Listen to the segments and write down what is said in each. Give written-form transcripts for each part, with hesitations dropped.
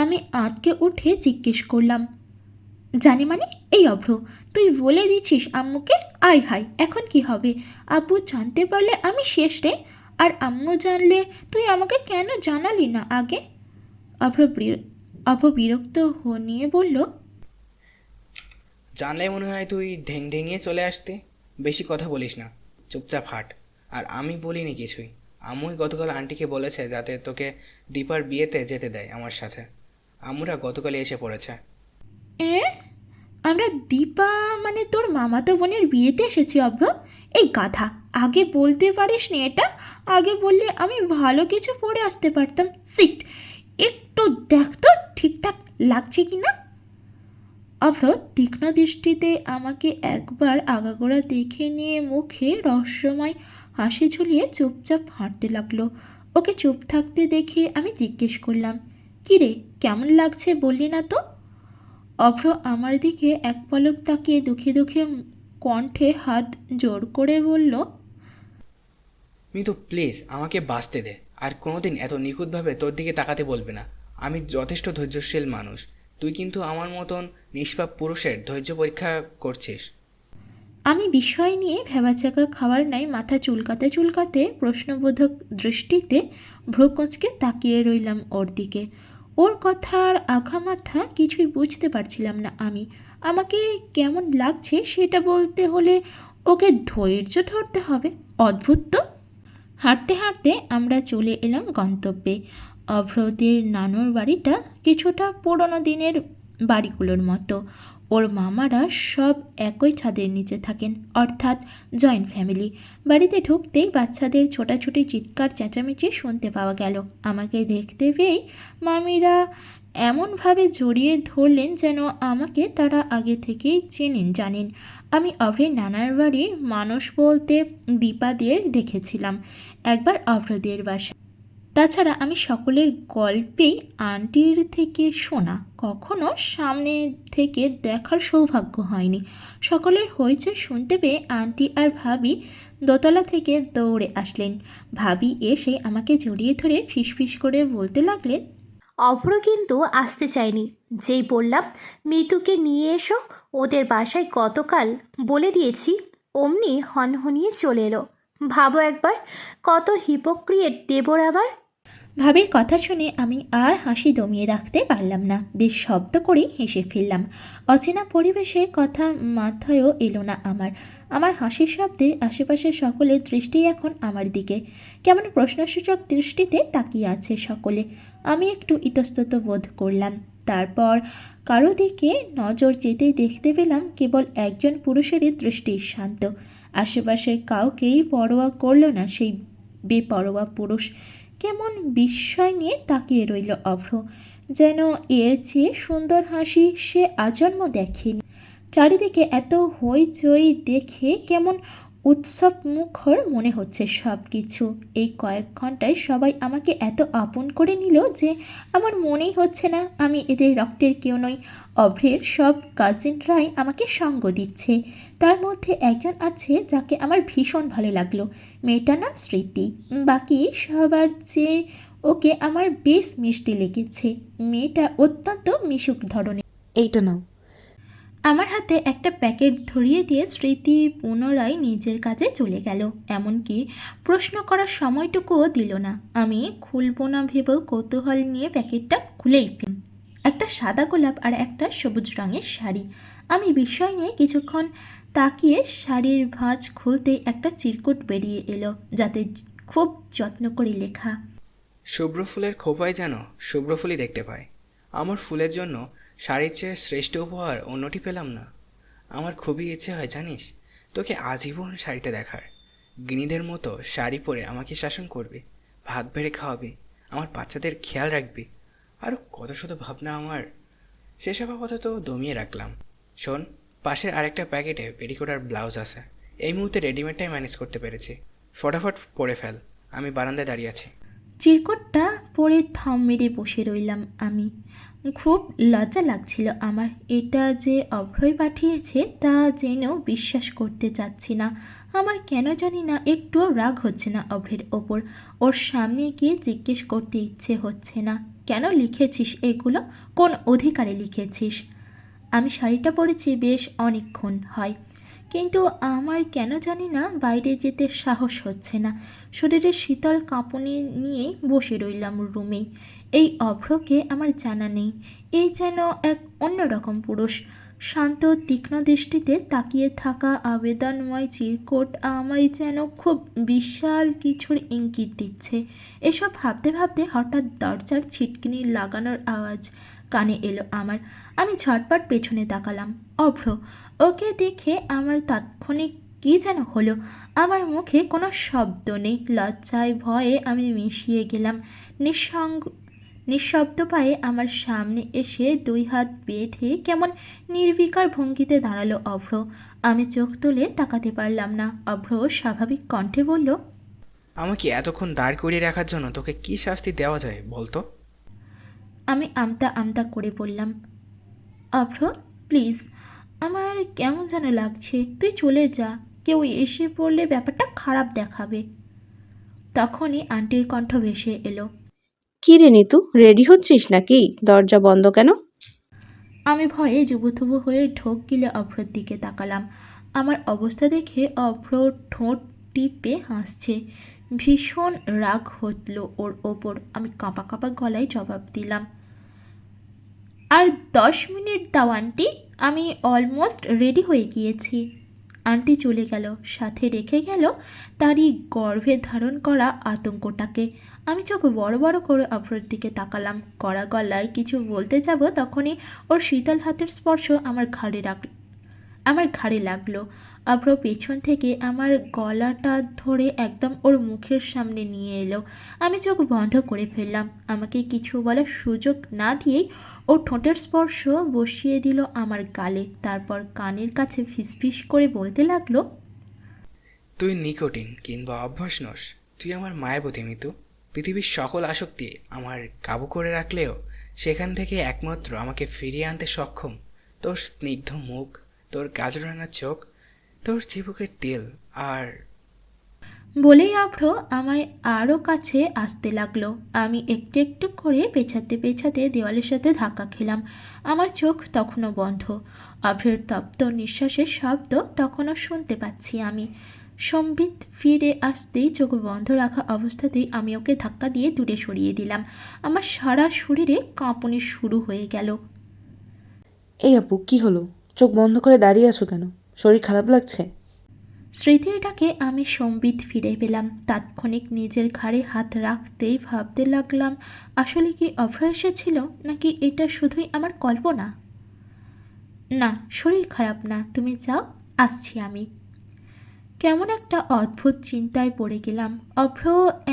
আমি আঁতকে উঠে জিজ্ঞেস করলাম, জানি মানে? এই অভ্র, তুই বলে দিচ্ছিস আম্মুকে? আয় হায়, এখন কি হবে? আব্বু জানতে পারলে আমি শেষ রে। আর আম্মু জানলে? তুই আমাকে কেন জানালি না আগে? অভ্র বিরক্ত নিয়ে বলল, জানলে মনে হয় তুই ঢেং ঢেঙিয়ে চলে আসতে। বেশি কথা বলিস না, চুপচাপ হাঁট। আর আমি বলিনি কিছুই। আম্মুই গতকাল আন্টিকে বলেছে যাতে তোকে দীপার বিয়েতে যেতে দেয় আমার সাথে। আম্মুরা গতকালই এসে পড়েছে। এ, আমরা দীপা মানে তোর মামাতো বোনের বিয়েতে এসেছি অভ্র? এই গাধা, আগে বলতে পারিস নি এটা? আগে বললে আমি ভালো কিছু পরে আসতে পারতাম। সিট, একটু দেখ তো ঠিকঠাক লাগছে কি না। অভ্র তীক্ষ্ণ দৃষ্টিতে আমাকে একবার আগাগোড়া দেখে নিয়ে মুখে রহস্যময় হাসি ঝুলিয়ে চুপচাপ হাঁটতে লাগলো। ওকে চুপ থাকতে দেখে আমি জিজ্ঞেস করলাম, কী রে, কেমন লাগছে বললি না তো? অভ্র আমার দিকে এক পলক তাকিয়ে দুঃখে দুঃখে কণ্ঠে হাত জোর করে বলল, মিতু প্লিজ আমাকে বাঁচতে দে। আর কোনোদিন এত নিখুঁতভাবে তোর দিকে তাকাতে বলবে না। আমি যথেষ্ট ধৈর্যশীল মানুষ। তুই কিন্তু আমার মতন নিষ্পাপ পুরুষের ধৈর্য পরীক্ষা করছিস। আমি বিষয় নিয়ে ভ্যাবাচাকা খাওয়ার নাই মাথা চুলকাতে চুলকাতে প্রশ্নবোধক দৃষ্টিতে ভ্রুকুঁচকে তাকিয়ে রইলাম ওর দিকে। ওর কথার আগামাথা কিছুই বুঝতে পারছিলাম না আমি। আমাকে কেমন লাগছে সেটা বলতে হলে ওকে ধৈর্য ধরতে হবে। অদ্ভুত তো। হাঁটতে হাঁটতে আমরা চলে এলাম গন্তব্যে। অভ্রদের নানুর বাড়িটা কিছুটা পুরনো দিনের বাড়িগুলোর মতো। ওর মামারা সব একই ছাদের নিচে থাকেন, অর্থাৎ জয়েন্ট ফ্যামিলি। বাড়িতে ঢুকতেই বাচ্চাদের ছোটাছুটি চিৎকার চেঁচামেচি শুনতে পাওয়া গেল। আমাকে দেখতে পেয়েই মামিরা এমনভাবে জড়িয়ে ধরলেন যেন আমাকে তারা আগে থেকেই চেনেন জানেন। আমি অভ্রের নানার বাড়ির মানুষ বলতে দীপাদের দেখেছিলাম একবার অভ্রদের বাসা। তাছাড়া আমি সকলের গল্পেই আন্টির থেকে শোনা, কখনো সামনে থেকে দেখার সৌভাগ্য হয়নি। সকলের হইচই শুনতে পেয়ে আন্টি আর ভাবি দোতলা থেকে দৌড়ে আসলেন। ভাবি এসে আমাকে জড়িয়ে ধরে ফিসফিস করে বলতে লাগলেন, অভ্র কিন্তু আসতে চায়নি। যেই বললাম মিতুকে নিয়ে এসো ওদের বাসায় গতকাল বলে দিয়েছি, অমনি হনহনিয়ে চলে এলো। ভাবো একবার, কত হিপোক্রিয়েট দেবর আবার। ভাবির কথা শুনে আমি আর হাসি দমিয়ে রাখতে পারলাম না। বেশ শব্দ করেই হেসে ফেললাম। অচেনা পরিবেশের কথা মাথায়ও এলো না আমার। আমার হাসির শব্দে আশেপাশের সকলের দৃষ্টি এখন আমার দিকে। কেমন প্রশ্নসূচক দৃষ্টিতে তাকিয়ে আছে সকলে। আমি একটু ইতস্তত বোধ করলাম। তারপর কারো দিকে নজর যেতেই দেখতে পেলাম কেবল একজন পুরুষেরই দৃষ্টি শান্ত। আশেপাশের কাউকেই পরোয়া করল না সেই বেপরোয়া পুরুষ। কেমন বিস্ময় নিয়ে তাকিয়ে রইল অভ্র, যেন এর চেয়ে সুন্দর হাসি সে আজন্ম দেখেনি। চারিদিকে এত হইচই দেখে কেমন উৎসব মুখর মনে হচ্ছে সব কিছু। এই কয়েক ঘন্টায় সবাই আমাকে এত আপন করে নিল যে আমার মনেই হচ্ছে না আমি এদের রক্তের কেউ নই। অভ্রের সব কাজিনরাই আমাকে সঙ্গ দিচ্ছে। তার মধ্যে একজন আছে যাকে আমার ভীষণ ভালো লাগলো। মেয়েটার নাম স্মৃতি। বাকি সবার চেয়ে ওকে আমার বেশ মিষ্টি লেগেছে। মেয়েটা অত্যন্ত মিশুক ধরনের। এইটা নাও। আমার হাতে একটা প্যাকেট ধরিয়ে দিয়ে স্মৃতি পুনরায় নিজের কাজে চলে গেল। এমনকি প্রশ্ন করার সময়টুকুও দিল না। আমি খুলব না ভেবেও কৌতূহল নিয়ে প্যাকেটটা খুলেই ফেললাম। একটা সাদা গোলাপ আর একটা সবুজ রঙের শাড়ি। আমি বিষয় নিয়ে কিছুক্ষণ তাকিয়ে শাড়ির ভাঁজ খুলতেই একটা চিরকুট বেরিয়ে এলো, যাতে খুব যত্ন করে লেখা, শুভ্র ফুলের খোপায় যেন শুভ্র ফুলই দেখতে পায়। আমার ফুলের জন্য শাড়ির চেয়ে শ্রেষ্ঠ উপহার অন্যটি পেলাম না। আমার খুবই ইচ্ছে হয় জানিস, তোকে আজীবন শাড়িতে দেখার। গিনিদের মতো শাড়ি পরে আমাকে শাসন করবে, ভাত বেড়ে খাওয়াবে, আমার বাচ্চাদের খেয়াল রাখবে। আরও কত শত ভাবনা আমার। সেসব আপাতত দমিয়ে রাখলাম। শোন, পাশের আরেকটা প্যাকেটে পেটিকোট আর ব্লাউজ আছে। এই মুহূর্তে রেডিমেডটাই ম্যানেজ করতে পেরেছি। ফটাফট পরে ফেল, আমি বারান্দায় দাঁড়িয়ে আছি। চিরকুটটা পরে থম মেরে বসে রইলাম আমি। খুব লজ্জা লাগছিল আমার। এটা যে অভ্রই পাঠিয়েছে তা জেনেও বিশ্বাস করতে চাচ্ছি না। আমার কেন জানি না একটুও রাগ হচ্ছে না অভ্রের ওপর। ওর সামনে গিয়ে জিজ্ঞেস করতে ইচ্ছে হচ্ছে না। কেন লিখেছিস এগুলো? কোন অধিকারে লিখেছিস? আমি শাড়িটা পরেছি বেশ অনেকক্ষণ হয়, কিন্তু আমার কেন জানি না বাইরে যেতে সাহস হচ্ছে না। শরীরের শীতল কাঁপুনি নিয়েই বসে রইলাম রুমেই। এই অভ্রকে আমার জানা নেই। এই যেন এক অন্যরকম পুরুষ। শান্ত তীক্ষ্ণ দৃষ্টিতে তাকিয়ে থাকা আবেদনময় চিরকোট আমায় যেন খুব বিশাল কিছুর ইঙ্গিত দিচ্ছে। এসব ভাবতে ভাবতে হঠাৎ দরজার ছিটকিনি লাগানোর আওয়াজ কানে এলো আমার। আমি ঝটপট পেছনে তাকালাম। অভ্র। ওকে দেখে আমার তাৎক্ষণিক কী যেন হলো। আমার মুখে কোনো শব্দ নেই। লজ্জায় ভয়ে আমি মিশিয়ে গেলাম। নিঃশব্দ পায়ে আমার সামনে এসে দুই হাত বেঁধে কেমন নির্বিকার ভঙ্গিতে দাঁড়ালো অভ্র। আমি চোখ তুলে তাকাতে পারলাম না। অভ্র স্বাভাবিক কণ্ঠে বলল, আমাকে এতক্ষণ দাঁড় করিয়ে রাখার জন্য তোকে কি শাস্তি দেওয়া যায় বলতো? আমি আমতা আমতা করে বললাম, অভ্র প্লিজ, আমার কেমন যেন লাগছে, তুই চলে যা। কেউ এসে পড়লে ব্যাপারটা খারাপ দেখাবে। তখনই আন্টির কণ্ঠ ভেসে এলো, কি রে নিতু, রেডি হচ্ছিস নাকি? দরজা বন্ধ কেন? আমি ভয়ে জুবুথুবু হয়ে ঢোক গিলে অভ্রর দিকে তাকালাম। আমার অবস্থা দেখে অভ্র ঠোঁট টিপে হাসছে। ভীষণ রাগ হতল ওর ওপর। আমি কাঁপা কাঁপা গলায় জবাব দিলাম, আর 10 মিনিট দাও আন্টি, আমি অলমোস্ট রেডি হয়ে গিয়েছি। আন্টি চলে গেল, সাথে রেখে গেল তারই গর্ভে ধারণ করা আতঙ্কটাকে। আমি চোখ বড় বড় করে অভ্রর দিকে তাকালাম। কড়া গলায় কিছু বলতে যাব, তখনই ওর শীতল হাতের স্পর্শ আমার ঘাড়ে লাগলো। অভ্র পেছন থেকে আমার গলাটা ধরে একদম ওর মুখের সামনে নিয়ে এলো। আমি চোখ বন্ধ করে ফেললাম। আমাকে কিছু বলার সুযোগ না দিয়েই ও ঠোঁটের স্পর্শ বসিয়ে দিল আমার গালে। তারপর কানের কাছে ফিসফিস করে বলতে লাগলো, তুই নিকোটিন কিংবা অভ্যাস নস, তুই আমার মায়াবতী মিতু। পৃথিবীর সকল আসক্তি আমার কাবু করে রাখলেও সেখান থেকে একমাত্র আমাকে ফিরিয়ে আনতে সক্ষম তোর স্নিগ্ধ মুখ, তোর গাজরানা চোখ, তোর চিবুকের তেল। আর বলেই অভ্র আমায় আরও কাছে আসতে লাগলো। আমি একটু একটু করে পেছাতে পেছাতে দেওয়ালের সাথে ধাক্কা খেলাম। আমার চোখ তখনও বন্ধ। অভ্রের তপ্ত নিঃশ্বাসের শব্দ তখনও শুনতে পাচ্ছি আমি। সম্বিত ফিরে আসতেই চোখ বন্ধ রাখা অবস্থাতেই আমি ওকে ধাক্কা দিয়ে দূরে সরিয়ে দিলাম। আমার সারা শরীরে কাঁপুনি শুরু হয়ে গেল। এই আপু, কি হলো? চোখ বন্ধ করে দাঁড়িয়ে আছো কেন? শরীর খারাপ লাগছে? স্মৃতির ডাকে আমি সম্বিত ফিরে পেলাম। তাৎক্ষণিক নিজের ঘাড়ে হাত রাখতেই ভাবতে লাগলাম, আসলে কি অভ্র এসেছিল, নাকি এটা শুধুই আমার কল্পনা? না, শরীর খারাপ না, তুমি যাও, আসছি আমি। কেমন একটা অদ্ভুত চিন্তায় পড়ে গেলাম। অভ্র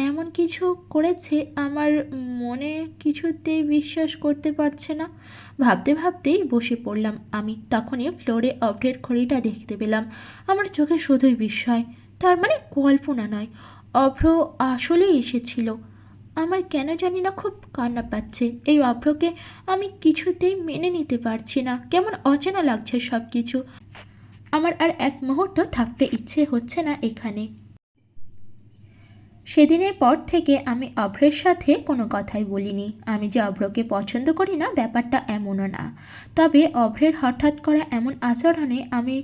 এমন কিছু করেছে আমার মনে কিছুতেই বিশ্বাস করতে পারছে না। ভাবতে ভাবতেই বসে পড়লাম আমি। তখনই ফ্লোরে অভ্রের ঘড়িটা দেখতে পেলাম। আমার চোখে শুধুই বিস্ময়। তার মানে কল্পনা নয়, অভ্র আসলেই এসেছিল। আমার কেন জানি না খুব কান্না পাচ্ছে। এই অভ্রকে আমি কিছুতেই মেনে নিতে পারছি না। কেমন অচেনা লাগছে সব কিছু। আমার আর এক মুহূর্ত থাকতে ইচ্ছে হচ্ছে না এখানে। সেদিনের পর থেকে আমি অভ্রের সাথে কোনো কথাই বলিনি। আমি যে অভ্রকে পছন্দ করি না ব্যাপারটা এমনও না। তবে অভ্রের হঠাৎ করা এমন আচরণে আমি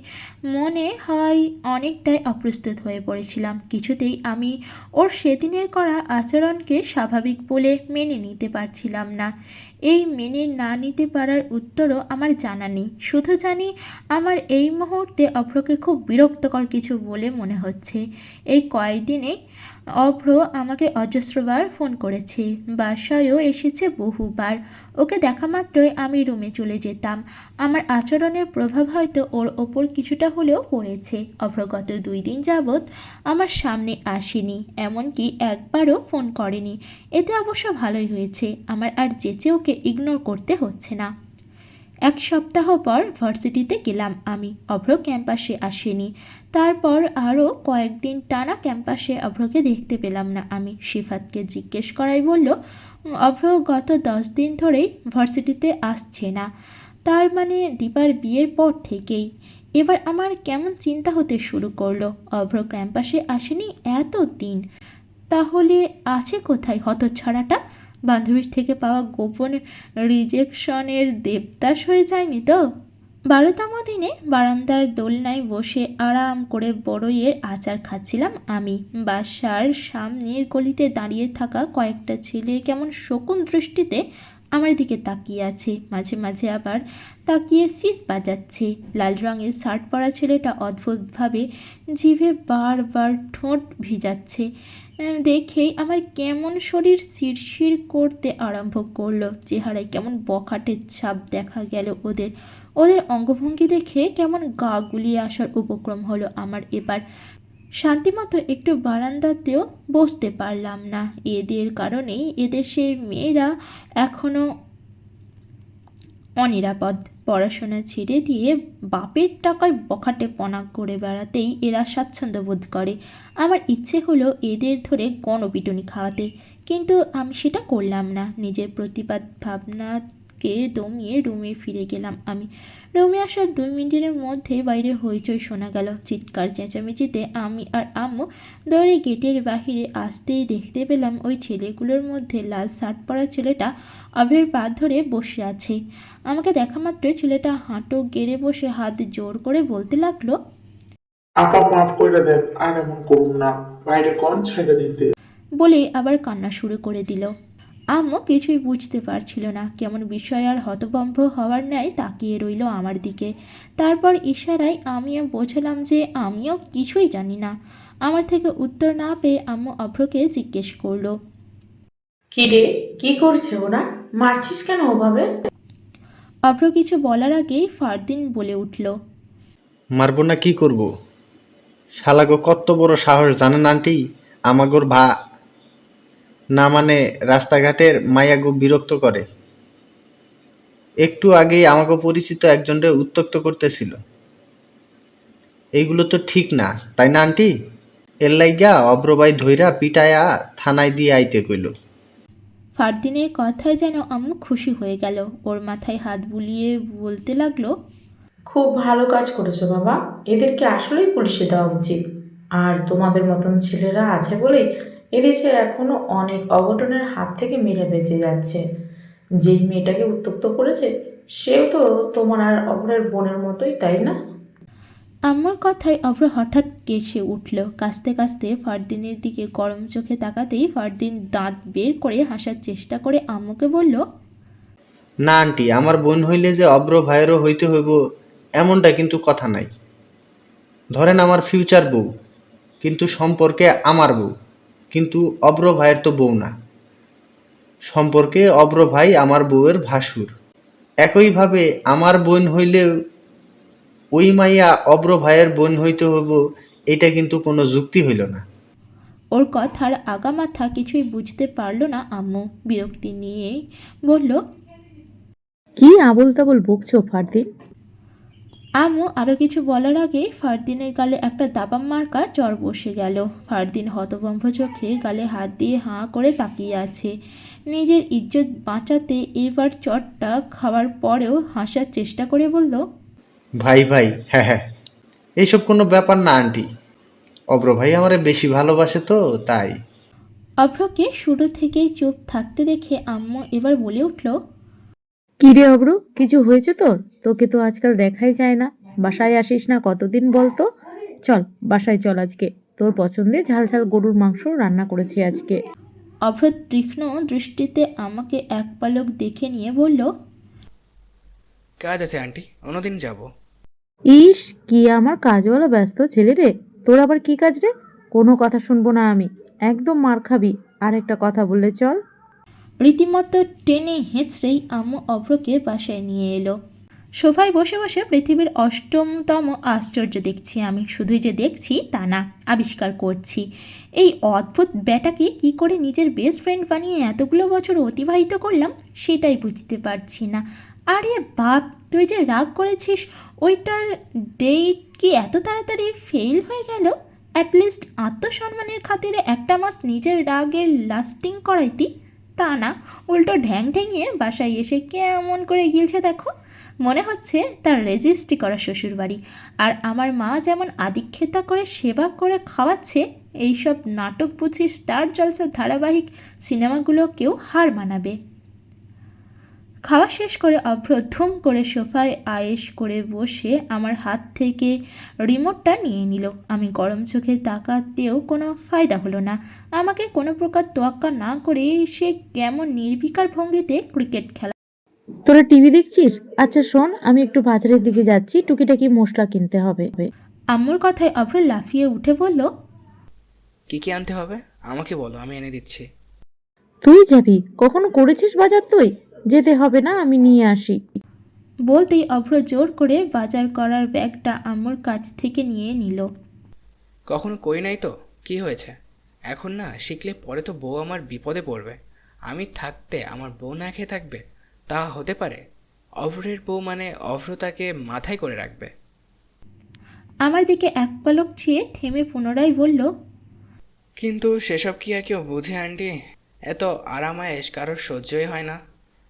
মনে হয় অনেকটাই অপ্রস্তুত হয়ে পড়েছিলাম। কিছুতেই আমি ওর সেদিনের করা আচরণকে স্বাভাবিক বলে মেনে নিতে পারছিলাম না। এই মেনে না নিতে পারার উত্তরও আমার জানা নেই। শুধু জানি আমার এই মুহূর্তে অভ্রকে খুব বিরক্তকর কিছু বলে মনে হচ্ছে। এই কয়েকদিনে অভ্র আমাকে অজস্রবার ফোন করেছে, বাসায়ও এসেছে বহুবার। ওকে দেখা মাত্রই আমি রুমে চলে যেতাম। আমার আচরণের প্রভাব হয়তো ওর ওপর কিছুটা হলেও পড়েছে। অভ্র গত 2 দিন যাবৎ আমার সামনে আসেনি, এমনকি একবারও ফোন করেনি। এতে অবশ্য ভালোই হয়েছে, আমার আর যেচে ওকে ইগনোর করতে হচ্ছে না। 1 সপ্তাহ পর ভার্সিটিতে গেলাম আমি। অভ্র ক্যাম্পাসে আসেনি। তারপর আরও কয়েকদিন টানা ক্যাম্পাসে অভ্রকে দেখতে পেলাম না আমি। সিফাতকে জিজ্ঞেস করাই বলল, অভ্র গত 10 দিন ধরেই ভার্সিটিতে আসছে না। তার মানে দীপার বিয়ের পর থেকেই। এবার আমার কেমন চিন্তা হতে শুরু করলো। অভ্র ক্যাম্পাসে আসেনি এত দিন, তাহলে আছে কোথায় হতচ্ছাড়াটা? বান্ধবীর থেকে পাওয়া গোপন রিজেকশনের দেবদাস হয়ে যায়নি তো? 12তম দিনে বারান্দার দোলনায় বসে আরাম করে বড়ইয়ের আচার খাচ্ছিলাম আমি। বাসার সামনের গলিতে দাঁড়িয়ে থাকা কয়েকটা ছেলে কেমন শকুন দৃষ্টিতে আমার দিকে তাকিয়ে আছে, মাঝে মাঝে আবার তাকিয়ে সিস বাজাচ্ছে। লাল রঙের শার্ট পরা ছেলেটা অদ্ভুতভাবে জিভে বারবার ঠোঁট ভিজাচ্ছে। দেখেই আমার কেমন শরীর শিরশির করতে আরম্ভ করলো। চেহারায় কেমন বখাটের ছাপ দেখা গেল ওদের। ওদের অঙ্গভঙ্গি দেখে কেমন গা গুলিয়ে আসার উপক্রম হলো আমার এবার। শান্তিমতো একটু বারান্দাতেও বসতে পারলাম না। এদের কারণেই এদেশের মেয়েরা এখনও অনিরাপদ। পড়াশোনা ছেড়ে দিয়ে বাপের টাকায় বখাটেপনা করে বেড়াতেই এরা স্বাচ্ছন্দ্য বোধ করে। আমার ইচ্ছে হলো এদের ধরে গণপিটুনি খাওয়াতে, কিন্তু আমি সেটা করলাম না। নিজের প্রতিবাদ ভাবনাকে দমিয়ে রুমে ফিরে গেলাম আমি। রুমে আসার 2 মিনিটের মধ্যে বাইরে হইচই শোনা গেল। চিৎকার চেঁচামেচিতে আমি আর আম্মু দৌড়ে গেটের বাহিরে আসতেই দেখতে পেলাম ওই ছেলেগুলোর মধ্যে লাল শার্ট পরা ছেলেটা অভ্রের পা ধরে বসে আছে। আমাকে দেখা মাত্র ছেলেটা হাঁটু গেড়ে বসে হাত জোর করে বলতে লাগলো, আপা মাফ কইরা দেন, আর এমন করুন না, বাইরে কন ছাইড়া দিতে। বলে আবার কান্না শুরু করে দিল। আম্মু কিছুই বুঝতে পারছিল না, কেমন বিষয় আর হতভম্ব হওয়ার ন্যায় তাকিয়ে রইল আমার দিকে। তারপর ইশারায় আমিও বোঝালাম যে আমিও কিছুই জানি না। আমার থেকে উত্তর না পেয়ে আম্মু অভ্রকে জিজ্ঞেস করলো, কি রে, কি করছে ওরা? মারছিস কেন ওভাবে? অভ্র কিছু বলার আগেই ফারদিন বলে উঠল, মারবো না কি করব? শালাগো কত বড় সাহস জানেন আন্টি? আমাগোর না মানে রাস্তাঘাটের মাইয়াগো বিরক্ত করে। একটু আগেই আমাকে পরিচিত একজনরে উত্ত্যক্ত করতেছিল। এইগুলো তো ঠিক না, তাই না আন্টি? এর লাইগা অব্রবাই ধইরা পিটায়া থানায় দিয়ে আইতে কইল। ফারদিনের কথায় যেন আম্মু খুশি হয়ে গেল। ওর মাথায় হাত বুলিয়ে বলতে লাগলো, খুব ভালো কাজ করেছো বাবা, এদেরকে আসলেই পুলিশে দেওয়া উচিত। আর তোমাদের মতন ছেলেরা আছে বলেই এদেশে এখনো অনেক অঘটনের হাত থেকে মেরে বেঁচে যাচ্ছে। যেই মেয়েটাকে উত্ত্যক্ত করেছে সেও তো তোমার আর অপরের বোনের মতোই, তাই না? আম্মুর কথায় অভ্র হঠাৎ কেসে উঠল। কাঁচতে কাঁচতে ফারদিনের দিকে গরম চোখে তাকাতেই ফারদিন দাঁত বের করে হাসার চেষ্টা করে আম্মুকে বলল, না আন্টি, আমার বোন হইলে যে অব্র ভাইয়েরও হইতে হইব এমনটা কিন্তু কথা নাই। ধরেন আমার ফিউচার বউ, কিন্তু সম্পর্কে আমার বউ, কিন্তু অব্র ভাইয়ের তো বউ না। সম্পর্কে অব্র ভাই আমার বউয়ের ভাসুর। একইভাবে আমার বোন হইলেও ওই মাইয়া অব্র ভাইয়ের বোন হইতে হইব, এটা কিন্তু কোনো যুক্তি হইল না। ওর কথার আগামাথা কিছুই বুঝতে পারল না আম্মু। বিরক্তি নিয়েই বলল, কি আবোল তাবোল বকছো ফারদিন? আম্মু আরও কিছু বলার আগে ফারদিনের গালে একটা দাবাম মার্কা চড় বসে গেল। ফারদিন হতভম্ব চোখে গালে হাত দিয়ে হাঁ করে তাকিয়ে আছে। নিজের ইজ্জত বাঁচাতে এবার চটটা খাওয়ার পরেও হাসার চেষ্টা করে বলল, ভাই ভাই, হ্যাঁ হ্যাঁ, এইসব কোনো ব্যাপার না আন্টি। অব্র ভাই আমারে বেশি ভালোবাসে তো তাই। অভ্রকে শুরু থেকেই চুপ থাকতে দেখে আম্মু এবার বলে উঠল, কি রে অব্র, কিছু হয়েছে তোর? তোকে তো আজকাল দেখাই যায় না। বাসায় আসিস না কতদিন বলতো? চল বাসায় চল, আজকে তোর পছন্দে ঝাল ঝাল গরুর মাংস রান্না করেছি আজকে। অভ্র তীক্ষ্ণ দৃষ্টিতে আমাকে এক পলক দেখে নিয়ে বলল, কাজ আছে আন্টি, অন্যদিন যাব। ইস, কি আমার কাজওয়ালা ব্যস্ত ছেলে রে। তোর আবার কি কাজ রে? কোনো কথা শুনবো না আমি, একদম মার খাবি। আর একটা কথা বললে চল। রীতিমতো টেনে হেঁচড়েই আম্মু অভ্রকে বাসায় নিয়ে এলো। সোফায় বসে বসে পৃথিবীর 8তম আশ্চর্য দেখছি আমি। শুধুই যে দেখছি তা না, আবিষ্কার করছি। এই অদ্ভুত ব্যাটাকে কি করে নিজের বেস্ট ফ্রেন্ড বানিয়ে এতগুলো বছর অতিবাহিত করলাম সেটাই বুঝতে পারছি না। আরে বাপ, তুই যে রাগ করেছিস ওইটার ডেট কি এত তাড়াতাড়ি ফেল হয়ে গেল? অ্যাটলিস্ট আত্মসম্মানের খাতিরে একটা মাস নিজের রাগের লাস্টিং করাইতি, তা না, উল্টো ঢ্যাং ঢ্যাঙিয়ে বাসায় এসে কেমন করে গিলছে দেখো। মনে হচ্ছে তার রেজিস্ট্রি করা শ্বশুরবাড়ি। আর আমার মা যেমন আদিক্ষেতা করে সেবা করে খাওয়াচ্ছে এইসব নাটক বুঝি স্টার জলসা ধারাবাহিক সিনেমাগুলোকেও হার মানাবে। খাওয়া শেষ করে অভ্র ধুম করে সোফায় আয়েশ করে বসে আমার হাত থেকে রিমোটটা নিয়ে নিল। আমি গরম চোখে তাকাতেও কোনো ফায়দা হলো না। আমাকে কোনো প্রকার তোয়াক্কা না করে সে কেমন নির্বিকার ভঙ্গিতে ক্রিকেট খেলা। তোরা টিভি দেখছিস? আচ্ছা শোন, আমি একটু বাজারের দিকে যাচ্ছি, টুকিটাকি মশলা কিনতে হবে। আম্মুর কথায় অভ্র লাফিয়ে উঠে বলল, কি কি আনতে হবে আমাকে বলো, আমি এনে দিচ্ছি। তুই যাবি? কখনো করেছিস বাজার তুই? যেতে হবে না, আমি নিয়ে আসি। বলতেই অভ্র জোর করে বাজার করার ব্যাগটা আম্মুর কাছ থেকে নিয়ে নিল। কখনো করি নাই তো, কি হয়েছে? এখন না শিখলে পরে তো বউ আমার বিপদে পড়বে। আমি থাকতে আমার বউ না খেয়ে থাকবে, তা হতে পারে? অভ্রের বউ মানে অভ্র তাকে মাথায় করে রাখবে। আমার দিকে এক পলক চেয়ে থেমে পুনরায় বলল, কিন্তু সেসব কি আর কেউ বুঝে আন্টি? এত আরামায়েশ কারোর সহ্যই হয় না।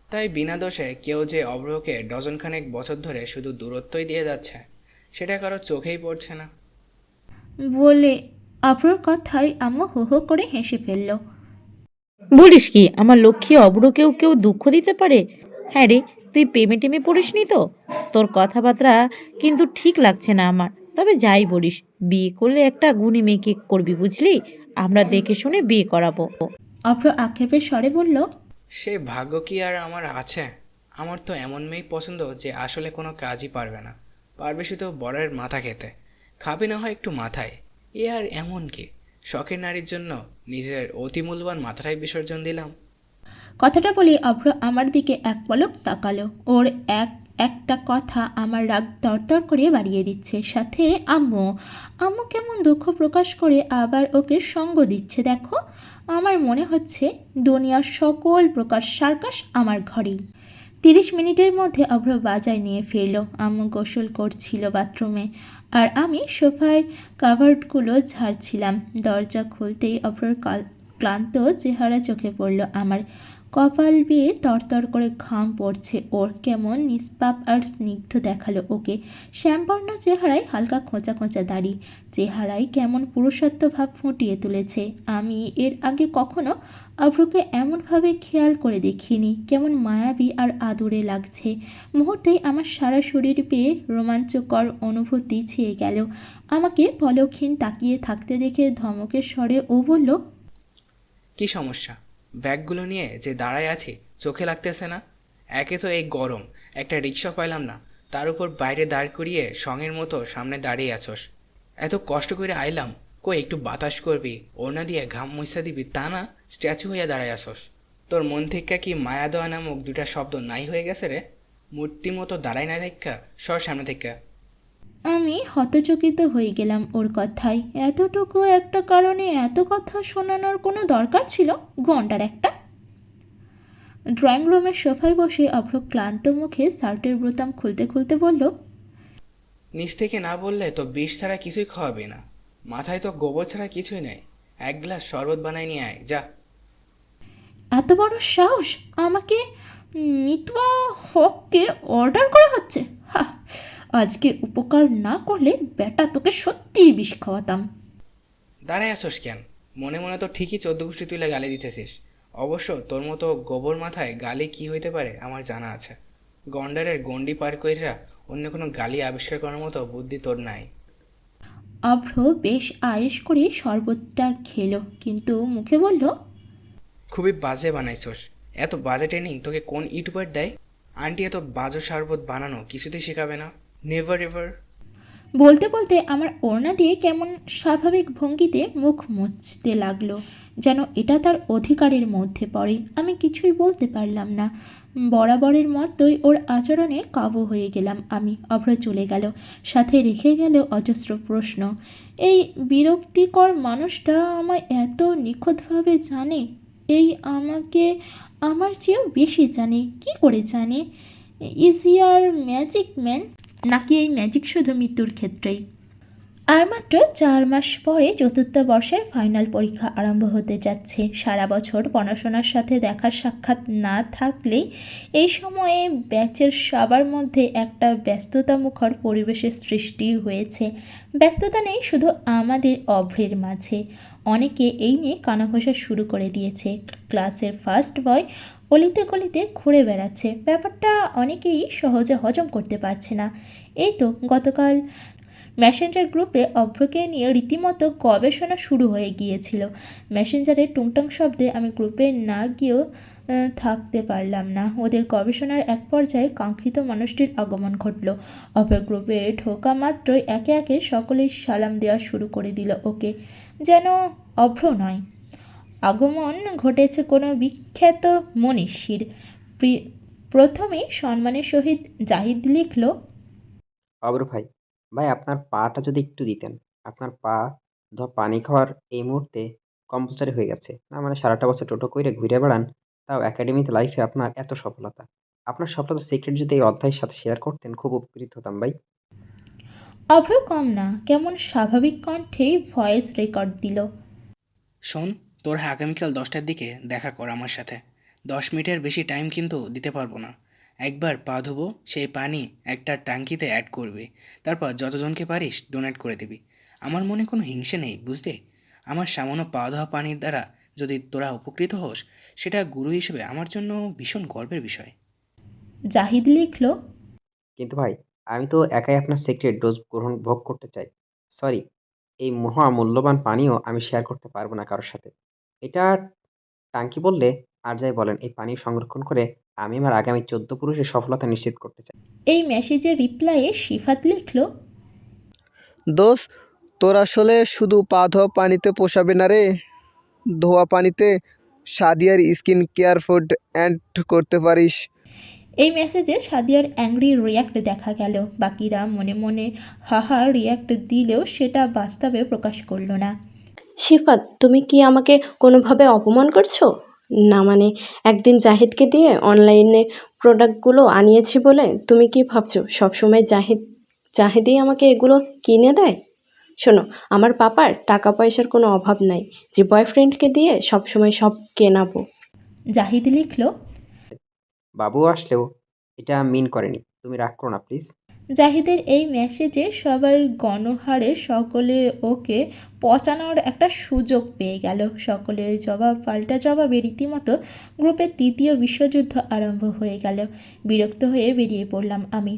তাই বিনা দোষে কেউ যে অভ্রকে ডজনখানেক বছর ধরে শুধু দূরত্বই দিয়ে যাচ্ছে, সেটা কারো চোখেই পড়ছে না। বলে অভ্রর কথায় আম্মু হো হো করে হেসে ফেলল। বলিস কি, আমার লক্ষ্মী অব্রকেও কেউ দুঃখ দিতে পারে? হ্যাঁ রে, তুই প্রেমে টেমে পড়িসনি তো? তোর কথাবার্তা কিন্তু ঠিক লাগছে না আমার। তবে যাই বলিস, বিয়ে করলে একটা গুণী মেয়েকে করবি বুঝলি? আমরা দেখে শুনে বিয়ে করাবো। অভ্র আক্ষেপের স্বরে বলল, সে ভাগ্য কি আর আমার আছে? আমার তো এমন মেয়েই পছন্দ যে আসলে কোনো কাজই পারবে না, পারবে শুধু বরের মাথা খেতে, খাবে না হয় একটু মাথায়। এ আর এমন কি, শখের নারীর জন্য নিজের অতি মূল্যবান মাথাটাই বিসর্জন দিলাম। কথাটা বলে অভ্র আমার দিকে এক পলক তাকালো। ওর একটা কথা আমার রাগ তরতর করে বাড়িয়ে দিচ্ছে। সাথে আম্মু আম্মু কেমন দুঃখ প্রকাশ করে আবার ওকে সঙ্গ দিচ্ছে দেখো। আমার মনে হচ্ছে দুনিয়ার সকল প্রকার সার্কাস আমার ঘরেই। 30 মিনিটের মধ্যে অভ্র বাজার নিয়ে ফিরল। আম্মু গোসল করছিল বাথরুমে, আর আমি সোফায় কাভার্ডগুলো ঝাড়ছিলাম। দরজা খুলতেই অভ্রর ক্লান্ত চেহারা চোখে পড়ল আমার। কপাল বেয়ে তরতর করে ঘাম পড়ছে ওর। কেমন নিষ্পাপ আর স্নিগ্ধ দেখালো ওকে। শ্যামবর্ণ চেহারায় হালকা খোঁচা খোঁচা দাড়ি, চেহারায় কেমন পুরুষত্ব ভাব ফুটিয়ে তুলেছে। আমি এর আগে কখনো অভ্রকে এমনভাবে খেয়াল করে দেখিনি। কেমন মায়াবী আর আদুরে লাগছে। মুহূর্তেই আমার সারা শরীর পেয়ে রোমাঞ্চকর অনুভূতি ছেয়ে গেল। আমাকে পলকহীন তাকিয়ে থাকতে দেখে ধমকের স্বরে ও বলল, কি সমস্যা? ব্যাগগুলো নিয়ে যে দাঁড়ায় আছি চোখে লাগতেছে না? একে তো এই গরম, একটা রিক্সা পাইলাম না, তার উপর বাইরে দাঁড় করিয়ে সঙের মতো সামনে দাঁড়িয়ে আছোস। এত কষ্ট করে আইলাম, কই একটু বাতাস করবি, ওড়না দিয়ে ঘাম মুছা দিবি, তা না স্ট্যাচু হইয়া দাঁড়ায় আসোস। তোর মন থেকে কি মায়া দেওয়া নামক দুইটা শব্দ নাই হয়ে গেছে রে? মূর্তি মতো দাঁড়ায় না দেখা সর সামনে থেকে। আমি হতচকিত হয়ে গেলাম ওর কথায়। এতটুকু একটা কারণে এত কথা শোনানোর কোনো দরকার ছিল? গন্ডার একটা। ড্রয়িং রুমের সোফায় বসে অভ্র ক্লান্ত মুখে শার্টের বোতাম খুলতে খুলতে বলল, নিচ থেকে না বললে তো বিষ ছাড়া কিছুই খাওয়াবি না, মাথায় তো গোবর ছাড়া কিছুই নেই। এক গ্লাস শরবত বানাই নিয়ে আয় যা। এত বড় সাহস! আমাকে মিতওয়া হককে অর্ডার করা হচ্ছে? হা, আজকে উপকার না করলে বেটা তোকে সত্যিই বিষ খাওয়াতাম। দাঁড়ায় আছোস কেন? মনে মনে তো ঠিকই 14 গোষ্ঠী তুলে গালি দিতেছিস। অবশ্য তোর মতো গোবর মাথায় গালি কি হইতে পারে আমার জানা আছে। গন্ডারের গন্ডি পার কইরা অন্য কোনো গালি আবিষ্কার করার মতো বুদ্ধি তোর নাই। অভ্র বেশ আয়েশ করে শরবতটা খেলো, কিন্তু মুখে বলল, খুবই বাজে বানাইছোস। এত বাজে ট্রেনিং তোকে কোন ইউটিউবার দেয়? আন্টি এত বাজে শরবত বানানো কিছুতেই শেখাবে না, নেভার এভার। বলতে বলতে আমার ওড়না দিয়ে কেমন স্বাভাবিক ভঙ্গিতে মুখ মুছতে লাগলো, যেন এটা তার অধিকারের মধ্যে পড়ে। আমি কিছুই বলতে পারলাম না। বরাবরের মতোই ওর আচরণে কাবু হয়ে গেলাম আমি। অভ্র চলে গেল, সাথে রেখে গেল অজস্র প্রশ্ন। এই বিরক্তিকর মানুষটা আমায় এত নিখুঁতভাবে জানে। এই আমাকে আমার চেয়েও বেশি জানে। কি করে জানে? ইজ হি আর ম্যাজিক ম্যান, নাকি এই ম্যাজিক শুধু মৃত্যুর ক্ষেত্রেই? আর মাত্র 4 মাস পরে চতুর্থ বর্ষের ফাইনাল পরীক্ষা আরম্ভ হতে যাচ্ছে। সারা বছর পড়াশোনার সাথে দেখা সাক্ষাৎ না থাকলেই এই সময়ে ব্যাচের সবার মধ্যে একটা ব্যস্ততামুখর পরিবেশের সৃষ্টি হয়েছে। ব্যস্ততা নেই শুধু আমাদের অভ্রের মাঝে, অনেকে এই নিয়ে কানাঘষা শুরু করে দিয়েছে। ক্লাসের ফার্স্ট বয় অলিতে গলিতে ঘুরে বেড়াচ্ছে, ব্যাপারটা অনেকেই সহজে হজম করতে পারছে না। এই তো গতকাল মেসেঞ্জার গ্রুপে অভ্রকে নিয়ে রীতিমতো গবেষণা শুরু হয়ে গিয়েছিল। মেসেঞ্জারের টুংটাং শব্দে আমি গ্রুপে না গিয়েও থাকতে পারলাম না। ওদের গবেষণার এক পর্যায়ে কাঙ্ক্ষিত মানুষটির আগমন ঘটল। অভ্র গ্রুপে ঢোকা মাত্রই একে একে সকলেই সালাম দেওয়া শুরু করে দিল ওকে, যেন অভ্র নয়। আগমন ঘটেছে কোনো বিখ্যাত মনীষীর। প্রথমেই সম্মানের সহিত জাহিদ লিখল, অব্র ভাই, ভাই আপনার পাটা যদি একটু দিতেন। আপনার পা পানি খাওয়ার এই মুহূর্তে কম্পালসারি হয়ে গেছে। না মানে সারাটা বছর টোটো কইরে ঘুরে বেড়ান, তাও একাডেমিতে লাইফে আপনার এত সফলতা। আপনার সফলতার সিক্রেট যদি এই অধ্যায়ের সাথে শেয়ার করতেন খুব উপকৃত হতাম ভাই। অভ্র কম না, কেমন স্বাভাবিক কণ্ঠেই ভয়েস রেকর্ড দিল। শোন, তোর আগামীকাল 10টার দিকে দেখা কর আমার সাথে। 10 মিনিটের বেশি টাইম কিন্তু দিতে পারবো না। একবার পা ধোবো, সেই পানি একটা ট্যাঙ্কিতে অ্যাড করবি, তারপর যতজনকে পারিস ডোনেট করে দিবি। আমার মনে কোনো হিংসে নেই, বুঝলি? আমার সামান্য পা ধোয়া পানির দ্বারা যদি তোরা উপকৃত হোস, সেটা গুরু হিসেবে আমার জন্য ভীষণ গর্বের বিষয়। জাহিদ লিখল, কিন্তু ভাই, আমি তো একাই আপনার সিক্রেট ডোজ ভোগ করতে চাই। সরি, এই মহা মূল্যবান পানিও আমি শেয়ার করতে পারবো না কারোর সাথে। এটা টাঙ্কি বললে আর যাই বলেন, এই পানি সংরক্ষণ করে আমি আমার আগামী 14 পুরুষের সফলতা নিশ্চিত করতে চাই। এই মেসেজের রিপ্লাইয়ে সিফাত লিখল, দোস্ত, তোর আসলে শুধু পা ধোয়া পানিতে পোষাবে না রে। ধোয়া পানিতে সাদিয়ার স্কিন কেয়ার ফুড অ্যাড করতে পারিস। এই মেসেজে সাদিয়ার অ্যাংরি রিয়াক্ট দেখা গেল। বাকিরা মনে মনে হাহা রিয়াক্ট দিলেও সেটা বাস্তবে প্রকাশ করল না। শিফাত, তুমি কি আমাকে কোনোভাবে অপমান করছো? না মানে, একদিন জাহিদকে দিয়ে অনলাইনে প্রোডাক্টগুলো আনিয়েছি বলে তুমি কি ভাবছো সবসময় জাহিদই আমাকে এগুলো কিনে দেয়? শোনো, আমার পাপার টাকা পয়সার কোনো অভাব নাই যে বয়ফ্রেন্ডকে দিয়ে সবসময় সব কেনাবো। জাহিদ লিখল, বাবু আসলেও এটা মিন করেনি, তুমি রাগ করো না প্লিজ। জাহিদের এই মেসেজে সবাই গণহারে সকলে ওকে পচানোর একটা সুযোগ পেয়ে গেল। সকলের জবাব পাল্টা জবাবে রীতিমতো গ্রুপের তৃতীয় বিশ্বযুদ্ধ আরম্ভ হয়ে গেল। বিরক্ত হয়ে বেরিয়ে পড়লাম আমি।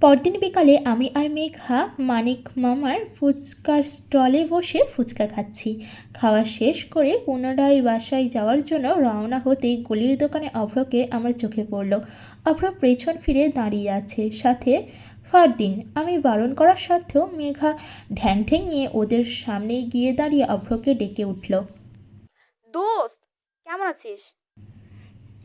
পরদিন বিকালে আমি আর মেঘা মানিক মামার ফুচকার স্টলে বসে ফুচকা খাচ্ছি। খাওয়া শেষ করে পুনরায় বাসায় যাওয়ার জন্য রওনা হতেই গলির দোকানে অভ্রকে আমার চোখে পড়ল। অভ্র পেছন ফিরে দাঁড়িয়ে আছে, সাথে ফারদিন। আমি বারণ করার সত্ত্বেও মেঘা ঢ্যাং ঠেঙিয়ে ওদের সামনে গিয়ে দাঁড়িয়ে অভ্রকে ডেকে উঠল, দোস্ত কেমন আছিস?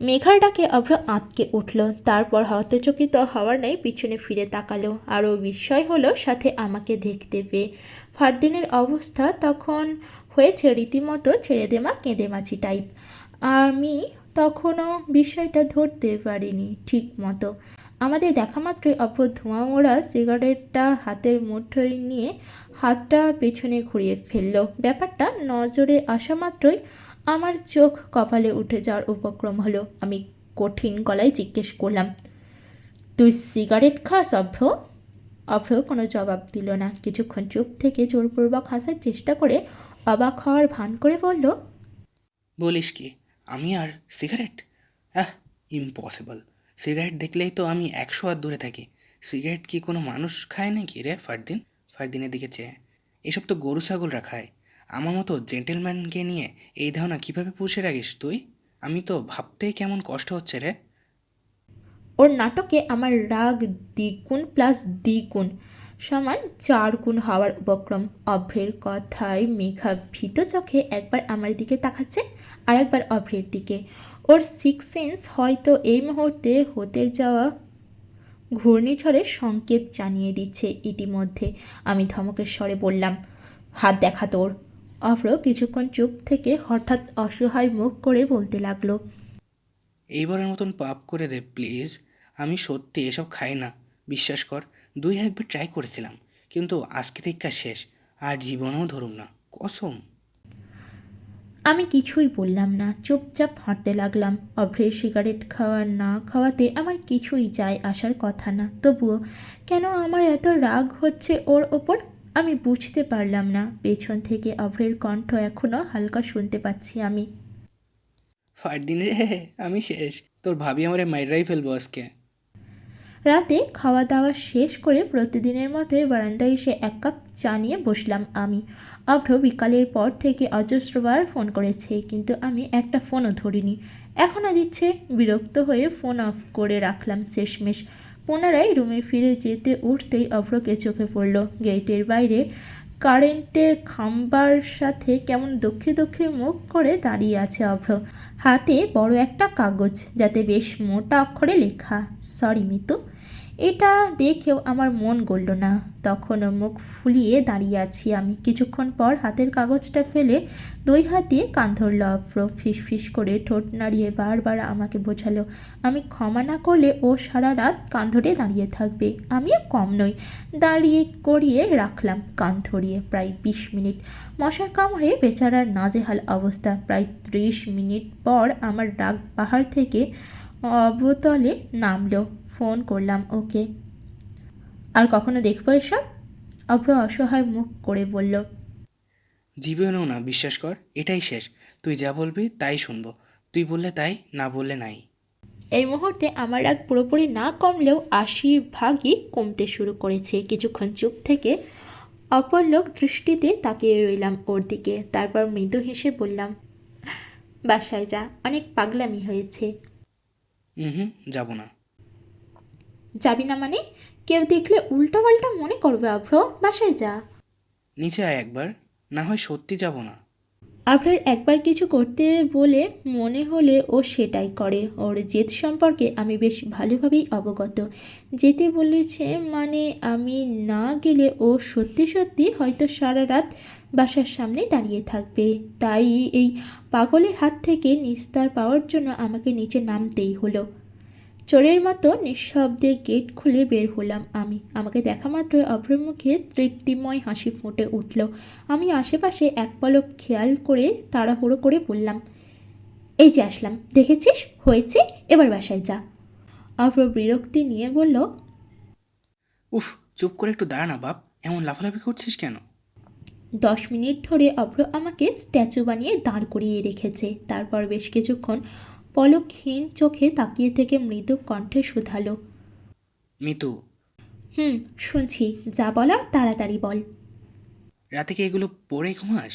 মেঘার ডাকে অভ্র আঁতকে উঠল, তারপর হতচকিত হওয়ার নাই পিছনে ফিরে তাকালো। আরও বিস্ময় হলো সাথে আমাকে দেখতে পেয়ে। ফারদিনের অবস্থা তখন হয়েছে রীতিমতো ছেড়ে দেমা কেঁদেমাছি টাইপ। আমি তখনও বিষয়টা ধরতে পারিনি ঠিক মতো। আমাদের দেখা মাত্রই অভ্র ধোঁয়া ওড়া সিগারেটটা হাতের মুঠোয় নিয়ে হাতটা পেছনে ঘুরিয়ে ফেলল। ব্যাপারটা নজরে আসা মাত্রই আমার চোখ কপালে উঠে যাওয়ার উপক্রম হলো। আমি কঠিন গলায় জিজ্ঞেস করলাম, তুই সিগারেট খাস অভ্র? অভ্র কোনো জবাব দিল না। কিছুক্ষণ চুপ থেকে জোরপূর্বক হাসার চেষ্টা করে অবাক হওয়ার ভান করে বলল, বলিস কি, আমি আর সিগারেট? ইম্পসিবল। সিগারেট দেখলেই তো আমি 100 হাত দূরে থাকি। সিগারেট কি কোনো মানুষ খায় নাকি রে? ফারদিনের দিকে চেয়ে, এসব তো গরু ছাগলরা খায়। আমার মতো জেন্টেলম্যানকে নিয়ে এই ধারণা কীভাবে পুষে রাখিস তুই? আমি তো ভাবতেই কেমন কষ্ট হচ্ছে রে। ওর নাটকে আমার রাগ দ্বিগুণ প্লাস দ্বিগুণ সমান 4 গুণ হওয়ার উপক্রম। অভ্রের কথায় মেঘা ভীত চোখে একবার আমার দিকে তাকাচ্ছে আর একবার অভ্রের দিকে। ওর সিক্স সেন্স হয়তো এই মুহূর্তে হতে যাওয়া ঘূর্ণিঝড়ের সংকেত জানিয়ে দিচ্ছে ইতিমধ্যে। আমি ধমকের স্বরে বললাম, হাত দেখা তোর। অভ্র কিছুক্ষণ চুপ থেকে হঠাৎ অসহায় মুখ করে বলতে লাগলো, এইবারের মতন পাপ করে দে প্লিজ। আমি সত্যি এসব খাই না, বিশ্বাস কর। 2-1বার ট্রাই করেছিলাম, কিন্তু আজকে থেকে শেষ, আর জীবনেও ধরুম না, কসম। আমি কিছুই বললাম না, চুপচাপ হাঁটতে লাগলাম। অভ্রের সিগারেট খাওয়া না খাওয়াতে আমার কিছুই যায় আসার কথা না, তবুও কেন আমার এত রাগ হচ্ছে ওর ওপর আমি বুঝতে পারলাম না। পেছন থেকে অভ্রের কণ্ঠ এখনও হালকা শুনতে পাচ্ছি আমি। ফারদিন রে, আমি শেষ, তোর ভাবি আমারে মাইরাই ফেলবো আজকে। রাতে খাওয়া দাওয়া শেষ করে প্রতিদিনের মতোই বারান্দায় এসে এক কাপ চা নিয়ে বসলাম আমি। অভ্র বিকালের পর থেকে অজস্রবার ফোন করেছে, কিন্তু আমি একটা ফোনও ধরিনি। এখনও দিচ্ছে। বিরক্ত হয়ে ফোন অফ করে রাখলাম শেষমেশ। পুনরায় রুমে ফিরে যেতে উঠতেই অভ্রকে চোখে পড়ল। গেটের বাইরে কারেন্টের খাম্বার সাথে কেমন দক্ষিণ দক্ষিণ মুখ করে দাঁড়িয়ে আছে অভ্র। হাতে বড় একটা কাগজ, যাতে বেশ মোটা অক্ষরে লেখা, সরি মিতু। এটা দেখেও আমার মন গলল না। তখনও মুখ ফুলিয়ে দাঁড়িয়ে আছি আমি। কিছুক্ষণ পর হাতের কাগজটা ফেলে দুই হাত দিয়ে কান ধরল অভ্র। ফিস করে ঠোঁট নাড়িয়ে বারবার আমাকে বোঝালো আমি ক্ষমা না করলে ও সারা রাত কান ধরে দাঁড়িয়ে থাকবে। আমিও কম নই, দাঁড়িয়ে করিয়ে রাখলাম কান ধরিয়ে প্রায় 20 মিনিট। মশার কামড়ে বেচারার নাজেহাল অবস্থা। প্রায় 30 মিনিট পর আমার রাগ পাহাড় থেকে অবতলে নামলো। ফোন করলাম ওকে। আর কখনো দেখবো এসব? অভ্র অসহায় মুখ করে বলল, জীবনেও না, বিশ্বাস কর, এটাই শেষ। তুই যা বলবি তাই শুনবো, তুই বললে তাই, না বললে নাই। এই মুহূর্তে আমার রাগ পুরোপুরি না কমলেও 80 ভাগই কমতে শুরু করেছে। কিছুক্ষণ চুপ থেকে অপলক দৃষ্টিতে তাকিয়ে রইলাম ওর দিকে। তারপর মৃদু হেসে বললাম, বাসায় যা, অনেক পাগলামি হয়েছে। হুম, যাব না। যাবি না মানে? কেউ দেখলে উল্টো পাল্টা মনে করবে অভ্র, বাসায় যা। নিচে আয় একবার, না হয় সত্যি যাব না। আভ্রের একবার কিছু করতে বলে মনে হলে ও সেটাই করে। ওর জেদ সম্পর্কে আমি বেশ ভালোভাবেই অবগত। যেতে বলেছে মানে আমি না গেলে ও সত্যি সত্যি হয়তো সারা রাত বাসার সামনে দাঁড়িয়ে থাকবে। তাই এই পাগলের হাত থেকে নিস্তার পাওয়ার জন্য আমাকে নিচে নামতেই হলো। চোরের মতো নিঃশব্দে গেট খুলে বের হলাম আমি। আমাকে দেখা মাত্রই অভ্রের মুখে তৃপ্তিময় হাসি ফুটে উঠল। আমি আশেপাশে এক পলক খেয়াল করে তাড়াহুড়ো করে বললাম, এই যে আসলাম, দেখেছিস হয়েছে, এবার বাসায় যা। অভ্র বিরক্তি নিয়ে বলল, উফ, চুপ করে একটু দাঁড়া না বাপ, এমন লাফালাফি করছিস কেন? 10 মিনিট ধরে অভ্র আমাকে স্ট্যাচু বানিয়ে দাঁড় করিয়ে রেখেছে। তারপর বেশ কিছুক্ষণ পলকহীন চোখে তাকিয়ে থেকে মৃদু কণ্ঠে শুধালো, মিতু, শুনছি, যা বলার তাড়াতাড়ি বল। রাতে কি এগুলো পরেই ঘুমাস?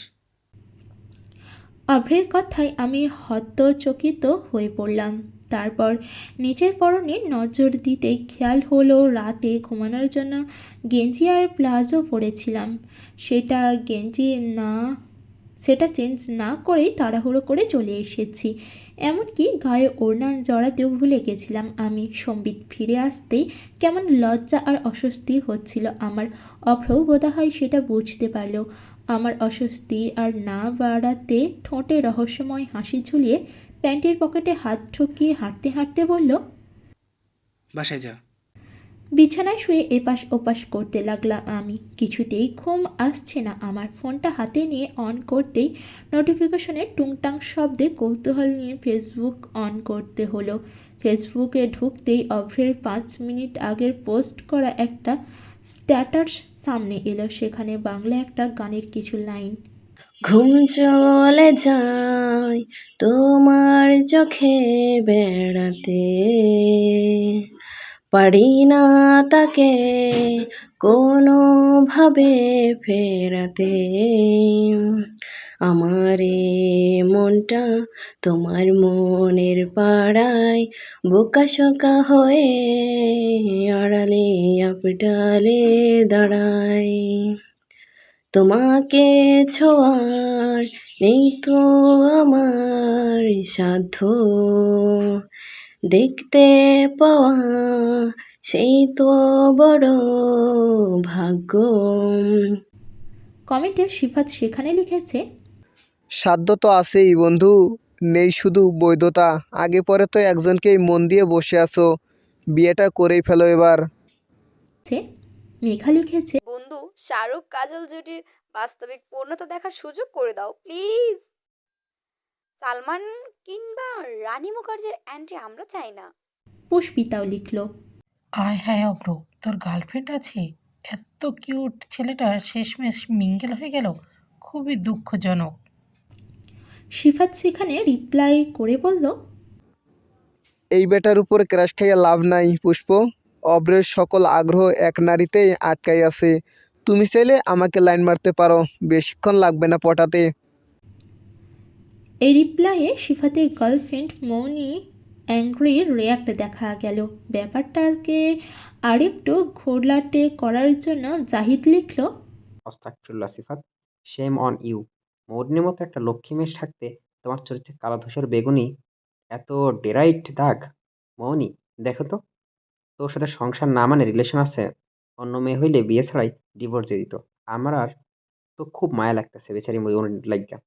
অভ্রের কথায় আমি হতচকিত হয়ে পড়লাম। তারপর নিচের পরনে নজর দিতেই খেয়াল হলো রাতে ঘুমানোর জন্য গেঞ্জি আর প্লাজো পরেছিলাম। সেটা চেঞ্জ না করেই তাড়াহুড়ো করে চলে এসেছি। এমনকি গায়ে ওড়না জড়াতেও ভুলে গেছিলাম আমি। সম্বিত ফিরে আসতেই কেমন লজ্জা আর অস্বস্তি হচ্ছিল আমার। অভ্রও বোধহয় সেটা বুঝতে পারল। আমার অস্বস্তি আর না বাড়াতে ঠোঁটে রহস্যময় হাসি ঝুলিয়ে প্যান্টের পকেটে হাত ঢুকিয়ে হাঁটতে হাঁটতে বলল, বাসায় যা। বিছানায় শুয়ে এপাশ ওপাশ করতে লাগলাম আমি। কিছুতেই ঘুম আসছে না আমার। ফোনটা হাতে নিয়ে অন করতেই নোটিফিকেশনের টুংটাং শব্দে কৌতূহল নিয়ে ফেসবুক অন করতে হলো। ফেসবুকে ঢুকতেই অভ্রের 5 মিনিট আগের পোস্ট করা একটা স্ট্যাটাস সামনে এলো। সেখানে বাংলা একটা গানের কিছু লাইন। ঘুম চলে যায় তোমার চোখে বেড়াতে, পারি না তাকে কোনোভাবে ফেরাতে, আমার মনটা তোমার মনের পাড়ায় বোকাশোকা হয়ে আড়ালে আপডালে দাঁড়ায়, তোমাকে ছোঁয়ার নেই তো আমার সাধ্য, দেখতে পাওয়া সেই তো বড় ভাগ্য। কমেন্টে সিফাত সেখানে লিখেছে, সাধ্য তো আছেই বন্ধু, নেই শুধু বৈধতা। আগে পরে তো একজনকেই মন দিয়ে বসে আছো, বিয়েটা করেই ফেলো এবার। মেঘা লিখেছে, বন্ধু, শাহরুখ কাজল জুটির বাস্তবিক পূর্ণতা দেখার সুযোগ করে দাও প্লিজ। সালমান কিংবা রানী মুখার্জির এন্ট্রি আমরা চাই না। পুষ্পিতাও লিখল, আয় হায় অব্র, তোর গার্লফ্রেন্ড আছে? এত কিউট ছেলেটা শেষমেশ মিঙ্গেল হয়ে গেল, খুবই দুঃখজনক। সিফাত সেখানে রিপ্লাই করে বলল, এই বেটার উপর ক্রাশ খাইয়া লাভ নাই পুষ্প। অব্রের সকল আগ্রহ এক নারীতেই আটকাই আছে। তুমি চাইলে আমাকে লাইন মারতে পারো, বেশিক্ষণ লাগবে না পটাতে। এই রিপ্লাইয়ে সিফাতের গার্লফ্রেন্ড মৌনি অ্যাংরি রিয়াক্ট দেখা গেল। ব্যাপারটাকে আরেকটু ঘোলাটে করার জন্য জাহিদ লিখল, আস্তাগফিরুল্লাহ সিফাত, শেম অন ইউ। মৌরিনের মতো একটা লক্ষ্মী মেষ থাকতে তোমার চরিত্রে কালো ধূসর বেগুনি এত ডেরাইট দাগ। মৌনি, দেখো তো, তোর সাথে সংসার না মানে রিলেশন আছে, অন্য মেয়ে হইলে বিয়ে ছাড়াই ডিভোর্স দিয়ে দিত। আমার আর তো খুব মায়া লাগতেছে বেচারি ময়ূর লাইগা।